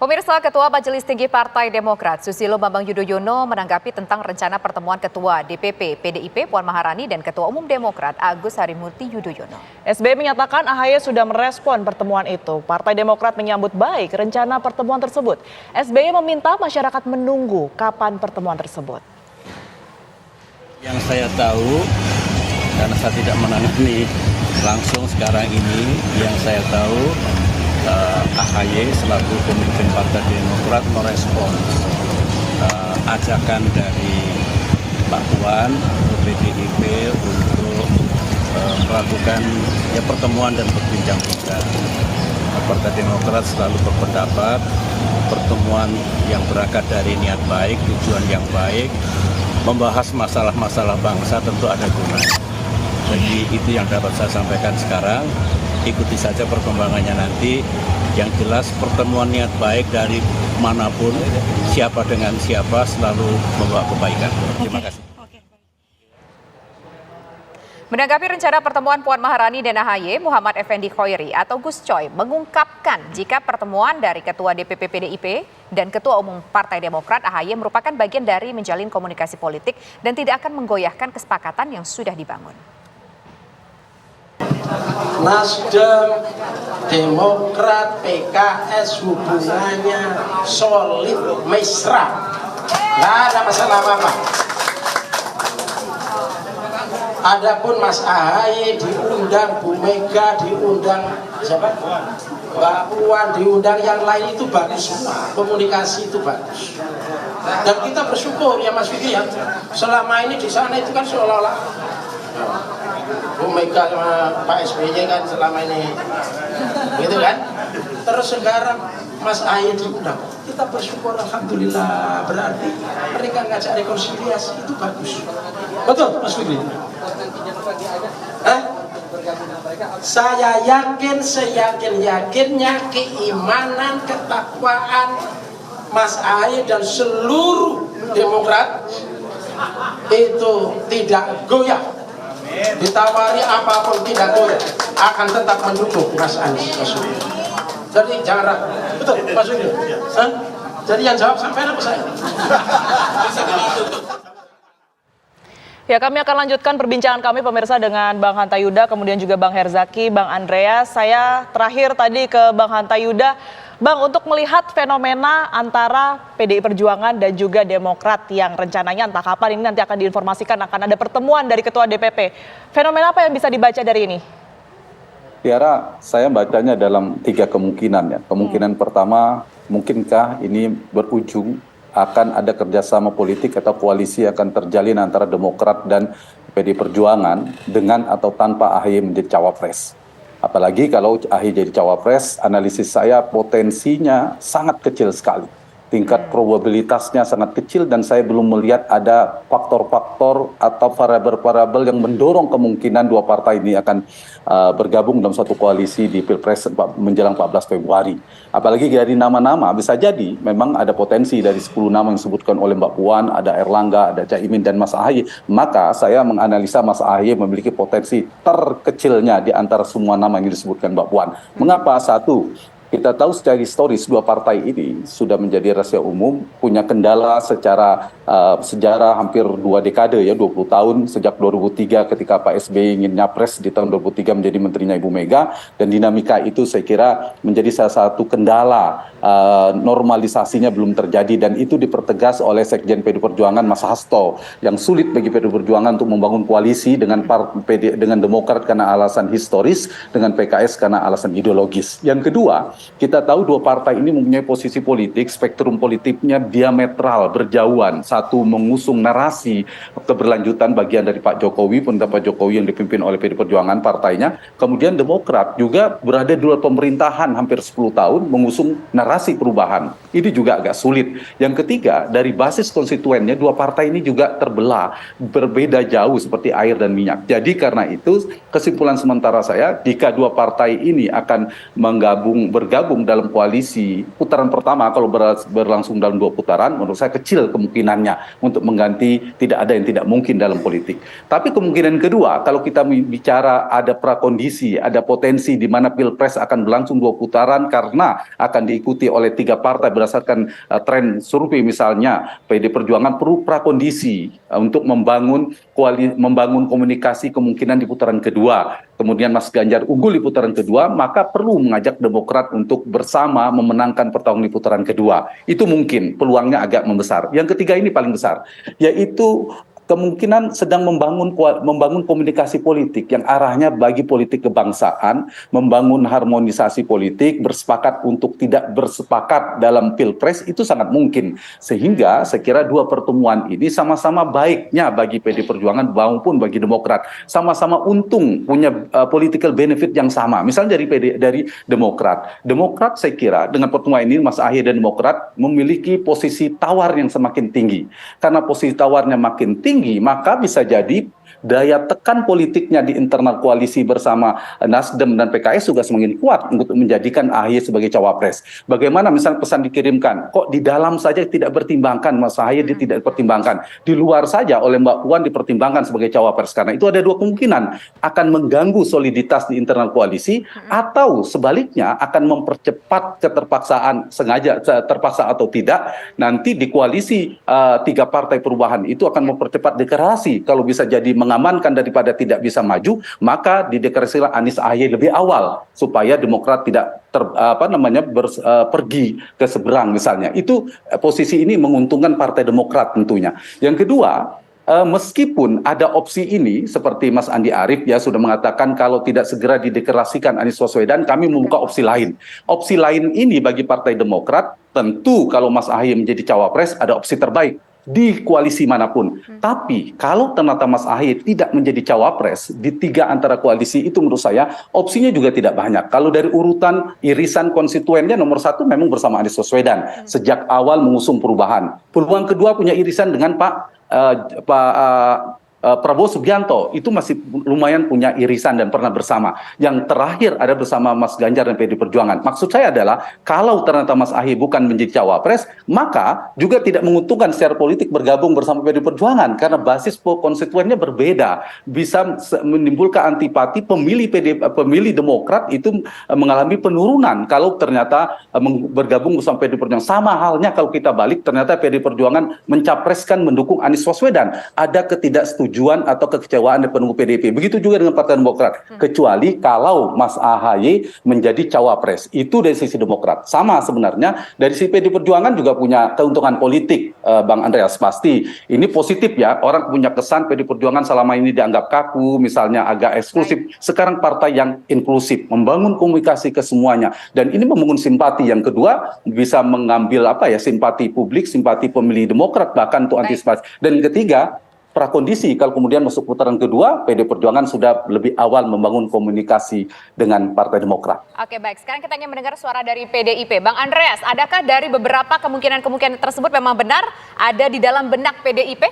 Pemirsa, Ketua Majelis Tinggi Partai Demokrat Susilo Bambang Yudhoyono menanggapi tentang rencana pertemuan Ketua DPP PDIP Puan Maharani dan Ketua Umum Demokrat Agus Harimurti Yudhoyono. SBY menyatakan AHY sudah merespon pertemuan itu. Partai Demokrat menyambut baik rencana pertemuan tersebut. SBY meminta masyarakat menunggu kapan pertemuan tersebut. Yang saya tahu, karena saya tidak menangani langsung sekarang ini, yang saya tahu AHY selaku pemimpin Partai Demokrat merespon ajakan dari Pak Puan untuk PDIP untuk melakukan pertemuan dan berbincang-bincang. Partai Demokrat selalu berpendapat pertemuan yang berangkat dari niat baik, tujuan yang baik, membahas masalah-masalah bangsa tentu ada gunanya. Jadi itu yang dapat saya sampaikan sekarang. Ikuti saja perkembangannya nanti. Yang jelas pertemuan niat baik dari manapun, siapa dengan siapa selalu membawa kebaikan. Terima kasih. Menanggapi rencana pertemuan Puan Maharani dan AHY, Muhammad Effendi Khoiri atau Gus Coy mengungkapkan jika pertemuan dari Ketua DPP PDIP dan Ketua Umum Partai Demokrat AHY merupakan bagian dari menjalin komunikasi politik dan tidak akan menggoyahkan kesepakatan yang sudah dibangun. Nasdem, Demokrat, PKS hubungannya solid, mesra, nggak ada masalah apa-apa. Adapun Mas AHY diundang, Bu Mega diundang, siapa? Mbak Puan diundang, yang lain itu bagus semua, komunikasi itu bagus. Dan kita bersyukur ya Mas Vicky ya, selama ini di sana itu kan seolah-olah Bu Mega sama Pak SBY kan selama ini gitu kan. Terus sekarang Mas AHY diundang, kita bersyukur alhamdulillah, berarti mereka ngajak rekonsiliasi itu bagus. Betul Mas Fikri? Saya yakin, seyakin-yakinnya keimanan, ketakwaan Mas AHY dan seluruh Demokrat itu tidak goyah. Ditawari apapun tidak goyah, akan tetap mendukung Mas Anies Baswedan. Jadi jangan ragu. Betul Mas Fikri? Jadi yang jawab sampai apa saya? Ya, kami akan lanjutkan perbincangan kami pemirsa dengan Bang Hanta Yuda, kemudian juga Bang Herzaki, Bang Andreas. Saya terakhir tadi ke Bang Hanta Yuda. Bang, untuk melihat fenomena antara PDI Perjuangan dan juga Demokrat yang rencananya entah kapan ini nanti akan diinformasikan akan ada pertemuan dari Ketua DPP. Fenomena apa yang bisa dibaca dari ini? Tiara, saya bacanya dalam 3 kemungkinan ya. Kemungkinan pertama, mungkinkah ini berujung akan ada kerjasama politik atau koalisi akan terjalin antara Demokrat dan PDI Perjuangan dengan atau tanpa AHY menjadi cawapres. Apalagi kalau AHY jadi cawapres, analisis saya potensinya sangat kecil sekali. Tingkat probabilitasnya sangat kecil dan saya belum melihat ada faktor-faktor atau variabel-variabel yang mendorong kemungkinan dua partai ini akan bergabung dalam satu koalisi di Pilpres menjelang 14 Februari. Apalagi dari nama-nama bisa jadi memang ada potensi dari 10 nama yang disebutkan oleh Mbak Puan, ada Erlangga, ada Caimin dan Mas AHY. Maka saya menganalisa Mas AHY memiliki potensi terkecilnya di antara semua nama yang disebutkan Mbak Puan. Mengapa? Satu, kita tahu secara historis dua partai ini sudah menjadi rahasia umum, punya kendala secara sejarah hampir 2 dekade ya, 20 tahun sejak 2003 ketika Pak SBY ingin nyapres di tahun 2003 menjadi menterinya Ibu Mega, dan dinamika itu saya kira menjadi salah satu kendala, normalisasinya belum terjadi dan itu dipertegas oleh Sekjen PDI Perjuangan Mas Hasto yang sulit bagi PDI Perjuangan untuk membangun koalisi dengan Demokrat karena alasan historis, dengan PKS karena alasan ideologis. Yang kedua, kita tahu dua partai ini mempunyai posisi politik, spektrum politiknya diametral, berjauhan. Satu mengusung narasi keberlanjutan bagian dari Pak Jokowi, pemerintah Pak Jokowi yang dipimpin oleh PDI Perjuangan partainya. Kemudian Demokrat juga berada di luar pemerintahan hampir 10 tahun mengusung narasi perubahan. Ini juga agak sulit. Yang ketiga, dari basis konstituennya dua partai ini juga terbelah, berbeda jauh seperti air dan minyak. Jadi karena itu kesimpulan sementara saya, jika dua partai ini akan bergabung dalam koalisi putaran pertama, kalau berlangsung dalam 2 putaran, menurut saya kecil kemungkinannya untuk mengganti, tidak ada yang tidak mungkin dalam politik. Tapi kemungkinan kedua, kalau kita bicara ada prakondisi, ada potensi di mana Pilpres akan berlangsung 2 putaran karena akan diikuti diikuti oleh 3 partai berdasarkan tren survei misalnya, PD Perjuangan perlu prakondisi untuk membangun komunikasi kemungkinan di putaran kedua. Kemudian Mas Ganjar unggul di putaran kedua, maka perlu mengajak Demokrat untuk bersama memenangkan pertarungan di putaran kedua. Itu mungkin peluangnya agak membesar. Yang ketiga ini paling besar, yaitu kemungkinan sedang membangun komunikasi politik yang arahnya bagi politik kebangsaan, membangun harmonisasi politik, bersepakat untuk tidak bersepakat dalam pilpres, itu sangat mungkin. Sehingga saya kira 2 pertemuan ini sama-sama baiknya bagi PD Perjuangan maupun bagi Demokrat. Sama-sama untung, punya political benefit yang sama. Misalnya dari Demokrat. Demokrat saya kira dengan pertemuan ini Mas Ahy dan Demokrat memiliki posisi tawar yang semakin tinggi. Karena posisi tawarnya makin tinggi, maka bisa jadi daya tekan politiknya di internal koalisi bersama Nasdem dan PKS juga semakin kuat untuk menjadikan AHY sebagai cawapres. Bagaimana misalnya pesan dikirimkan, kok di dalam saja tidak pertimbangkan Mas AHY, dia tidak dipertimbangkan, di luar saja oleh Mbak Puan dipertimbangkan sebagai cawapres. Karena itu ada 2 kemungkinan, akan mengganggu soliditas di internal koalisi atau sebaliknya akan mempercepat keterpaksaan, sengaja terpaksa atau tidak, nanti di koalisi 3 partai perubahan itu akan mempercepat deklarasi. Kalau bisa jadi mengamankan daripada tidak bisa maju, maka dideklarasikan Anies AHY lebih awal supaya Demokrat tidak pergi ke seberang misalnya. Itu posisi ini menguntungkan Partai Demokrat tentunya. Yang kedua, meskipun ada opsi ini seperti Mas Andi Arief ya sudah mengatakan kalau tidak segera dideklarasikan Anies Baswedan, kami membuka opsi lain. Opsi lain ini bagi Partai Demokrat tentu kalau Mas AHY menjadi cawapres ada opsi terbaik di koalisi manapun. Tapi kalau ternyata Mas AHY tidak menjadi cawapres di 3 antara koalisi itu, menurut saya opsinya juga tidak banyak. Kalau dari urutan irisan konstituennya nomor 1 memang bersama Anies Baswedan sejak awal mengusung perubahan. Peluang kedua punya irisan dengan Prabowo Subianto, itu masih lumayan punya irisan dan pernah bersama. Yang terakhir ada bersama Mas Ganjar dan PD Perjuangan. Maksud saya adalah kalau ternyata Mas AHY bukan menjadi cawapres, maka juga tidak menguntungkan secara politik bergabung bersama PD Perjuangan karena basis konstituennya berbeda, bisa menimbulkan antipati pemilih Demokrat itu mengalami penurunan kalau ternyata bergabung bersama PD Perjuangan. Sama halnya kalau kita balik ternyata PD Perjuangan mencapreskan mendukung Anies Baswedan, ada ketidaksetujuan atau kekecewaan dari pendukung PDIP. Begitu juga dengan Partai Demokrat. Kecuali kalau Mas AHY menjadi cawapres. Itu dari sisi Demokrat. Sama sebenarnya dari sisi PD Perjuangan juga punya keuntungan politik, Bang Andreas, pasti. Ini positif ya. Orang punya kesan PD Perjuangan selama ini dianggap kaku, misalnya agak eksklusif. Sekarang partai yang inklusif, membangun komunikasi ke semuanya. Dan ini membangun simpati. Yang kedua, bisa mengambil simpati publik, simpati pemilih Demokrat bahkan untuk antisipasi. Dan yang ketiga, prakondisi kalau kemudian masuk putaran kedua, PD Perjuangan sudah lebih awal membangun komunikasi dengan Partai Demokrat. Oke, baik. Sekarang kita ingin mendengar suara dari PDIP. Bang Andreas, adakah dari beberapa kemungkinan tersebut memang benar ada di dalam benak PDIP?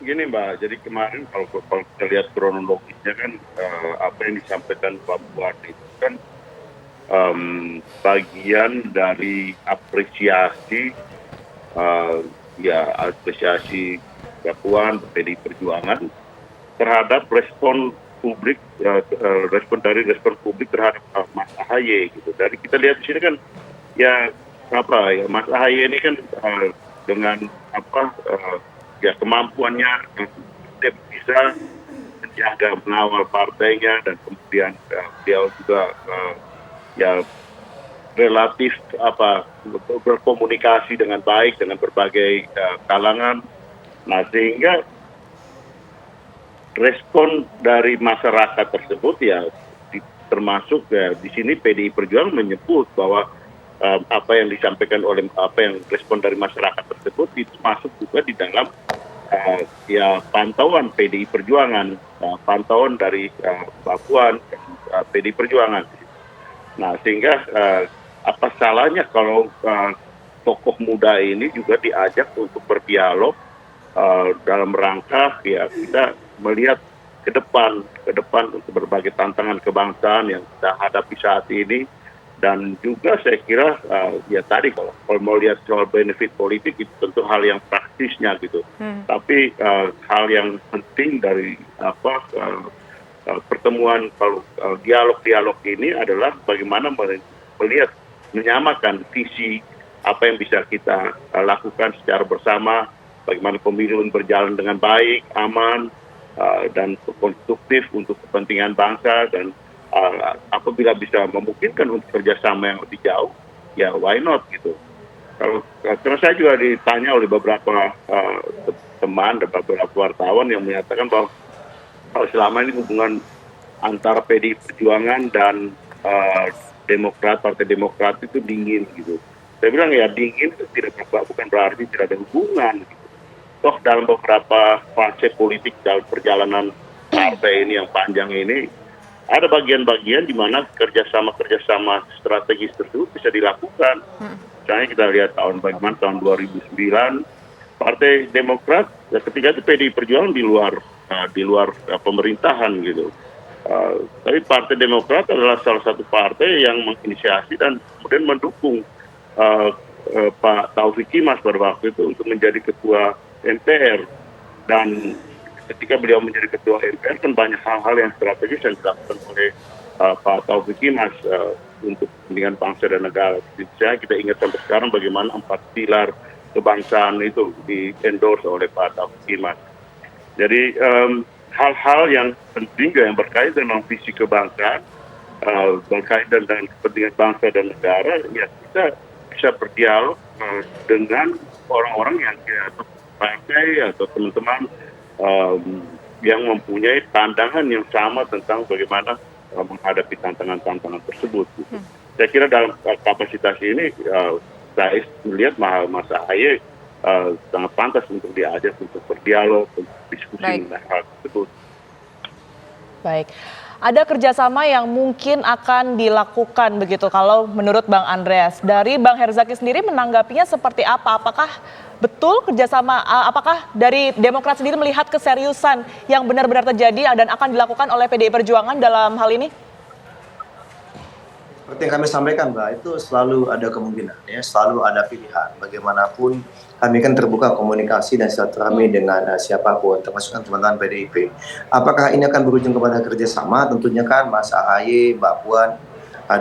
Gini Mbak, jadi kemarin kalau kita lihat kronologisnya kan apa yang disampaikan Pak Puan itu kan bagian dari apresiasi apresiasi Mbak Puan, PDI Perjuangan terhadap respon publik, respon publik terhadap Mas AHY gitu. Dari kita lihat di sini kan Mas AHY ini kan dengan kemampuannya dia bisa menjaga mengawal partainya dan kemudian dia juga relatif berkomunikasi dengan baik dengan berbagai kalangan. Nah, sehingga respon dari masyarakat tersebut termasuk di sini PDI Perjuangan menyebut bahwa apa yang disampaikan oleh respon dari masyarakat tersebut itu masuk juga di dalam pantauan PDI Perjuangan, pantauan dari Mbak Puan PDI Perjuangan. Nah, sehingga apa salahnya kalau tokoh muda ini juga diajak untuk berdialog dalam rangka kita melihat ke depan untuk berbagai tantangan kebangsaan yang kita hadapi saat ini. Dan juga saya kira tadi kalau mau lihat soal benefit politik itu tentu hal yang praktisnya gitu. Tapi hal yang penting dari pertemuan kalau dialog-dialog ini adalah bagaimana melihat menyamakan visi apa yang bisa kita lakukan secara bersama, bagaimana pemilu berjalan dengan baik, aman, dan konstruktif untuk kepentingan bangsa, dan apabila bisa memungkinkan untuk kerjasama yang lebih jauh, ya why not gitu. Karena saya juga ditanya oleh beberapa teman dan beberapa wartawan yang menyatakan bahwa selama ini hubungan antara PDI Perjuangan dan Partai Demokrat itu dingin gitu. Saya bilang ya dingin itu bukan berarti tidak ada hubungan. Gitu. Toh dalam beberapa fase politik dalam perjalanan partai ini yang panjang ini, ada bagian-bagian di mana kerjasama strategis tersebut bisa dilakukan. Misalnya kita lihat bagaimana tahun 2009 Partai Demokrat ketika itu PDI Perjuangan di luar pemerintahan gitu. Tapi Partai Demokrat adalah salah satu partai yang menginisiasi dan kemudian mendukung Pak Taufik Kimas pada waktu itu untuk menjadi ketua MPR, dan ketika beliau menjadi ketua MPR kan banyak hal-hal yang strategis yang dilakukan oleh Pak Taufik Kimas untuk kepentingan bangsa dan negara. Jadi kita ingat sampai sekarang bagaimana 4 pilar kebangsaan itu di-endorse oleh Pak Taufik Kimas. Jadi hal-hal yang penting yang berkaitan dengan visi kebangsaan, berkaitan dengan kepentingan bangsa dan negara, ya kita bisa berdialog dengan orang-orang yang atau partai atau teman-teman yang mempunyai pandangan yang sama tentang bagaimana menghadapi tantangan-tantangan tersebut. Gitu. Saya kira dalam kapasitas ini saya melihat Mas AHY sangat pantas untuk diajak untuk berdialog, untuk diskusi mengenai hal tersebut. Baik. Ada kerjasama yang mungkin akan dilakukan begitu kalau menurut Bang Andreas. Dari Bang Herzaki sendiri menanggapinya seperti apa? Apakah betul kerjasama, apakah dari Demokrat sendiri melihat keseriusan yang benar-benar terjadi dan akan dilakukan oleh PDI Perjuangan dalam hal ini? Seperti yang kami sampaikan, Mbak, itu selalu ada kemungkinan, ya, selalu ada pilihan. Bagaimanapun kami kan terbuka komunikasi dan silaturahmi dengan siapapun, termasuk teman-teman PDIP. Apakah ini akan berujung kepada kerjasama? Tentunya kan Mas AHY, Mbak Puan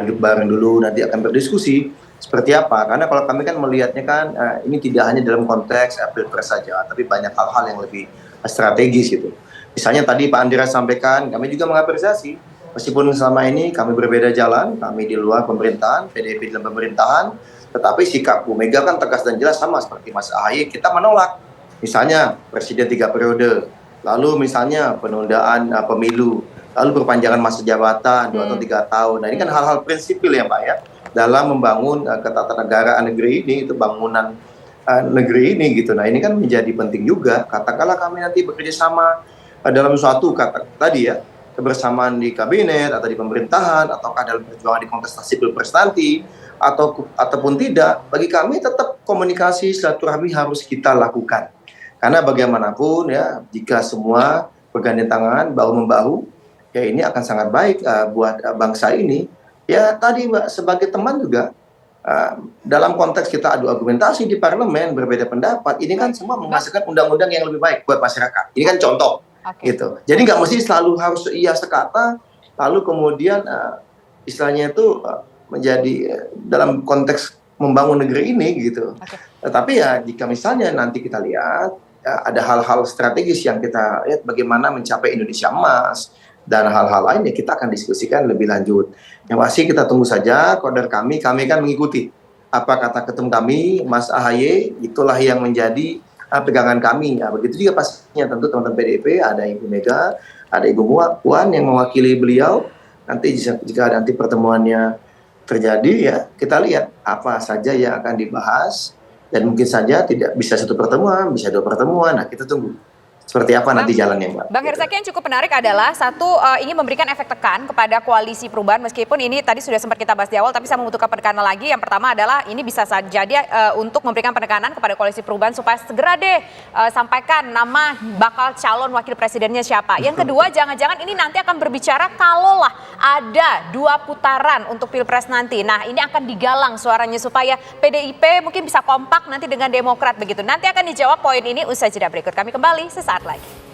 duduk bareng dulu, nanti akan berdiskusi seperti apa. Karena kalau kami kan melihatnya kan ini tidak hanya dalam konteks pilpres saja, tapi banyak hal-hal yang lebih strategis gitu. Misalnya tadi Pak Andreas sampaikan, kami juga mengapresiasi meskipun selama ini kami berbeda jalan, kami di luar pemerintahan, PDIP dalam pemerintahan, tetapi sikap Bu Mega kan tegas dan jelas sama seperti Mas AHY, kita menolak. Misalnya Presiden 3 periode, lalu misalnya penundaan pemilu, lalu perpanjangan masa jabatan 2 atau 3 tahun. Nah ini kan hal-hal prinsipil ya Pak ya, dalam membangun ketatanegaraan negeri ini, itu bangunan negeri ini gitu. Nah ini kan menjadi penting juga, katakanlah kami nanti bekerja sama dalam suatu tadi ya, kebersamaan di kabinet atau di pemerintahan ataukah dalam perjuangan di kontestasi pilpres nanti ataupun tidak, bagi kami tetap komunikasi silaturahmi harus kita lakukan, karena bagaimanapun ya jika semua bergandeng tangan bahu-membahu ya ini akan sangat baik buat bangsa ini. Ya tadi Mbak sebagai teman juga dalam konteks kita adu argumentasi di parlemen berbeda pendapat, ini kan semua menghasilkan undang-undang yang lebih baik buat masyarakat. Ini kan contoh. Gitu. Jadi nggak mesti selalu harus iya sekata, lalu kemudian istilahnya itu menjadi dalam konteks membangun negeri ini gitu. Tetapi ya jika misalnya nanti kita lihat ya, ada hal-hal strategis yang kita lihat bagaimana mencapai Indonesia emas dan hal-hal lain ya kita akan diskusikan lebih lanjut. Yang pasti kita tunggu saja koder kami kan mengikuti apa kata ketum kami Mas AHY, itulah yang menjadi pegangan kami. Nah, begitu juga pastinya tentu teman-teman PDIP, ada Ibu Mega, ada Ibu Puan yang mewakili beliau. Nanti jika nanti pertemuannya terjadi ya kita lihat apa saja yang akan dibahas, dan mungkin saja tidak bisa 1 pertemuan, bisa 2 pertemuan. Nah kita tunggu seperti apa nanti jalannya Mbak. Bang Herzaki, yang cukup menarik adalah satu ingin memberikan efek tekan kepada koalisi perubahan, meskipun ini tadi sudah sempat kita bahas di awal, tapi saya membutuhkan penekanan lagi. Yang pertama adalah ini bisa jadi untuk memberikan penekanan kepada koalisi perubahan supaya segera deh sampaikan nama bakal calon wakil presidennya siapa. Yang kedua, jangan-jangan ini nanti akan berbicara kalaulah ada 2 putaran untuk pilpres nanti. Nah ini akan digalang suaranya supaya PDIP mungkin bisa kompak nanti dengan Demokrat begitu. Nanti akan dijawab poin ini usai jeda berikut. Kami kembali sesaat lagi.